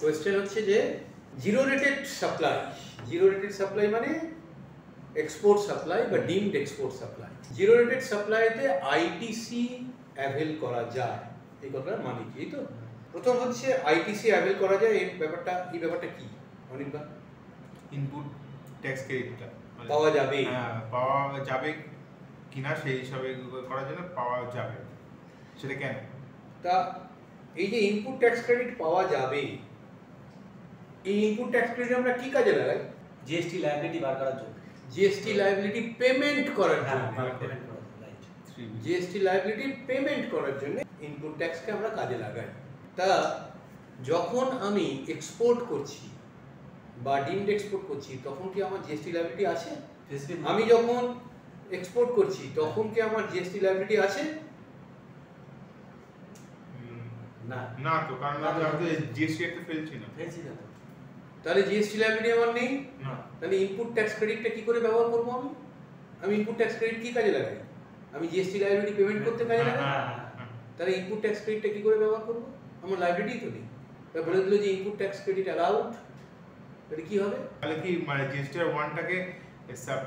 Question হচ্ছে যে zero rated supply মানে এক্সপোর্ট সাপ্লাই বা deemed export supply. Zero rated সাপ্লাইতে আইটিসি অ্যাভেল করা যায়, এই কথাটার মানে কি? তো প্রথম হচ্ছে আইটিসি অ্যাভেল করা যায়, এই ব্যাপারটা কি অনির্বাণ? ইনপুট ট্যাক্স ক্রেডিটটা পাওয়া যাবে, পাওয়া যাবে কিনা সেই হিসাবে করার জন্য পাওয়া যাবে, সেটা কেন? তা এই যে ইনপুট ট্যাক্স ক্রেডিট পাওয়া যাবে, এই ইনপুট ট্যাক্স ক্রেডিট আমরা কি কাজে লাগাই? জিএসটি লায়াবিলিটি বার করার জন্য, জিএসটি লায়াবিলিটি পেমেন্ট করার জন্য, জিএসটি লায়াবিলিটি পেমেন্ট করার জন্য ইনপুট ট্যাক্সকে আমরা কাজে লাগাই। তা যখন আমি এক্সপোর্ট করছি বা ডিমড এক্সপোর্ট করছি তখন কি আমার জিএসটি লায়াবিলিটি আছে? আমি যখন এক্সপোর্ট করছি তখন কি আমার জিএসটি লায়াবিলিটি আছে? না না, তো কারণ আমি তো জিএসটি একটা ফেলছি না। তাহলে জিএসটি লায়াবিলিটি আমার নেই। না, তাহলে ইনপুট ট্যাক্স ক্রেডিটটা কি করে ব্যবহার করব? আমি ইনপুট ট্যাক্স ক্রেডিট কি কাজে লাগাই? আমি জিএসটি লায়াবিলিটি পেমেন্ট করতে কাজে লাগাই। তাহলে ইনপুট ট্যাক্স ক্রেডিটটা কি করে ব্যবহার করব? আমার লায়াবিলিটি তো নেই। তাই বলে দিল যে ইনপুট ট্যাক্স ক্রেডিট অ্যালাউড, তাহলে কি হবে? তাহলে কি মানে জিএসটি 1টাকে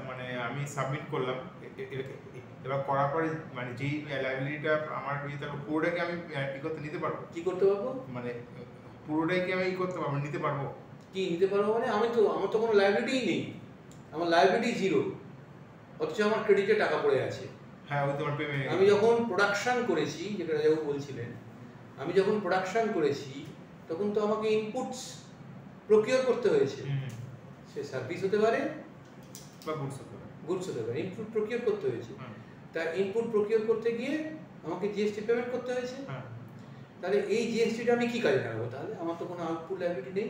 মানে আমি সাবমিট করলাম, এবার করার পরে মানে যেই লায়াবিলিটিটা আমার তাহলে পুরোটাকে আমি নিতে পারবো? কি করতে পারবো? মানে পুরোটাই কি আমি করতে পারবো, নিতে পারবো? কি নিতে পারবো মানে আমার তো কোনো লায়াবিলিটিই নেই, আমার লায়াবিলিটি জিরো, অথচ আমার ক্রেডিটে টাকা পড়ে আছে। হ্যাঁ, ওই তোমার পেমেন্ট। আমি যখন প্রোডাকশন করেছি, যেটা রাজাবু বলছিলেন, আমি যখন প্রোডাকশন করেছি তখন তো আমাকে ইনপুটস প্রকিওর করতে হয়েছে। সে সার্ভিস হতে পারে বা গুডস হতে পারে, ইনপুট প্রকিওর করতে হয়েছে। তা ইনপুট প্রকিওর করতে গিয়ে আমাকে জিএসটি পেমেন্ট করতে হয়েছে। তাহলে এই জিএসটিটা আমি কি কাজে লাগাবো? তাহলে আমার তো কোনো আউটপুট লায়াবিলিটি নেই,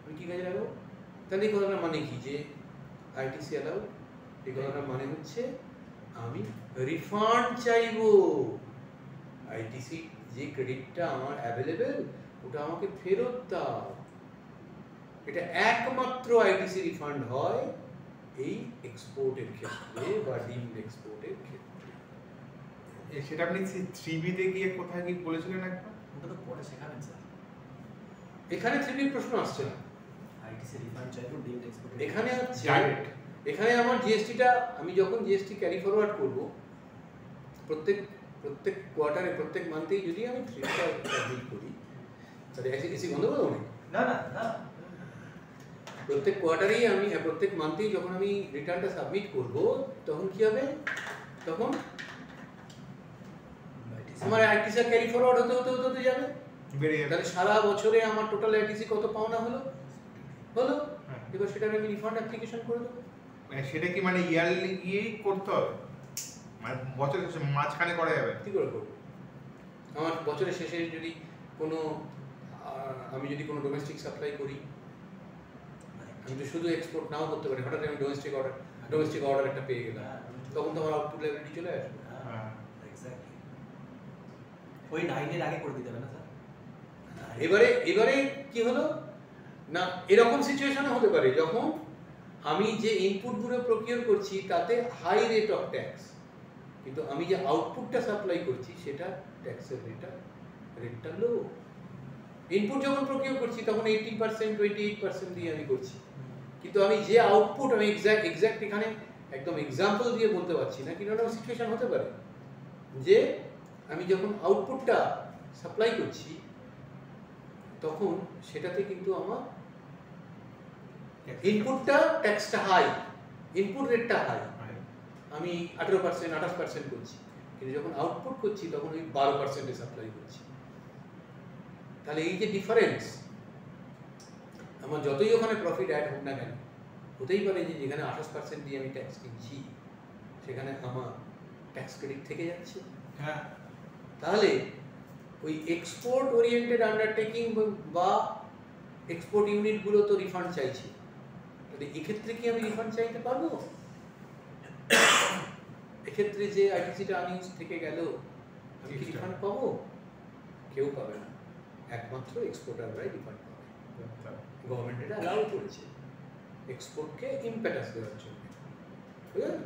আমি কি কাজে লাগাবো? তাহলে এই কথাটার মানে কি যে আইটিসি অ্যালাউড? এই কথাটার মানে হচ্ছে আমি রিফান্ড চাইবো। আইটিসি যে ক্রেডিটটা আমার অ্যাভেলেবেল ওটা আমাকে ফেরত দাও। এটা একমাত্র আইটিসি রিফান্ড হয় এই এক্সপোর্টের ক্ষেত্রে বা ডিমড এক্সপোর্টের ক্ষেত্রে। সেটা আপনি 3B তে গিয়ে কোথায় কি বলেছিলেন একটা? ওটা তো পরে শেখাবেন স্যার। এখানে 3B প্রশ্ন আসছে না। আইটিসি রিফান্ড চাইবো ডিমড এক্সপোর্ট। এখানে হচ্ছে ডাইরেক্ট, এখানে আমার জিএসটিটা আমি যখন জিএসটি ক্যারি ফরওয়ার্ড করব প্রত্যেক কোয়ার্টারে প্রত্যেক মান্থেই যদি আমি 3টা বিল করি, তাহলে এসি বন্ধ করবো না না না, প্রত্যেক কোয়ার্টারেই আমি প্রত্যেক মান্থেই যখন আমি রিটার্নটা সাবমিট করব তখন কি হবে? তখন আমার আইটিসি ক্যারি ফরওয়ার্ড হতে যাবে, তাহলে সারা বছরে আমার টোটাল আইটিসি কত পাওনা হলো। এবার সেটা আমি রিফান্ড অ্যাপ্লিকেশন করে দেবো। সেটা কি মানে ইয়ারলি গিয়েই করতে হবে, মানে বছরের মাঝখানে করা যাবে? কি করে করবো? আমার বছরের শেষে যদি কোনো আমি যদি কোনো ডোমেস্টিক সাপ্লাই করি, আমি তো শুধু এক্সপোর্ট নাও করতে পারি, হঠাৎ আমি ডোমেস্টিক অর্ডার একটা পেয়ে গেলাম, তখন তো আমার আউটপুট লায়াবিলিটি চলে আসবে। এক্স্যাক্টলি ওই 9 এর আগে করে দিতে হবে না স্যার? এবারে কি হলো না, এরকম সিচুয়েশন হতে পারে যখন আমি যে ইনপুটগুলো প্রকিওর করছি তাতে হাই রেট অফ ট্যাক্স, কিন্তু আমি যে আউটপুটটা সাপ্লাই করছি সেটা ট্যাক্সের রেটটা লো। ইনপুট যখন প্রকিওর করছি তখন 80%, 28% দিয়ে আমি করছি, কিন্তু আমি যে আউটপুট আমি এক্সাক্ট এখানে একদম এক্সাম্পল দিয়ে বলতে পারছি না, কিন্তু এরকম সিচুয়েশন হতে পারে যে আমি যখন আউটপুটটা সাপ্লাই করছি তখন সেটাতে কিন্তু আমার ইনপুটটা ট্যাক্সটা হাই, ইনপুট রেটটা হাই, আমি 18%, 28% করছি, কিন্তু যখন আউটপুট করছি তখন ওই 12% সাপ্লাই করছি। তাহলে এই যে ডিফারেন্স, আমার যতই ওখানে প্রফিট অ্যাড হোক না কেন, হতেই পারে যে যেখানে 28% দিয়ে আমি ট্যাক্স কিনছি সেখানে আমার ট্যাক্স ক্রেডিট থেকে যাচ্ছে। হ্যাঁ, তাহলে ওই এক্সপোর্ট ওরিয়েন্টেড আন্ডারটেকিং বা এক্সপোর্ট ইউনিটগুলো তো রিফান্ড চাইছে, তাহলে এক্ষেত্রে কি আমি রিফান্ড চাইতে পারবো? এক্ষেত্রে যে আইটিসিটা আনইউজ থেকে গেল আমি কি রিফান্ড পাবো? কেউ পাবে না, একমাত্র এক্সপোর্টাররাই রিফান্ড পাবে। গভর্নমেন্ট এটা অ্যালাউ করেছে এক্সপোর্টকে ইম্প্যাটাস দেওয়ার জন্য, বুঝলেন?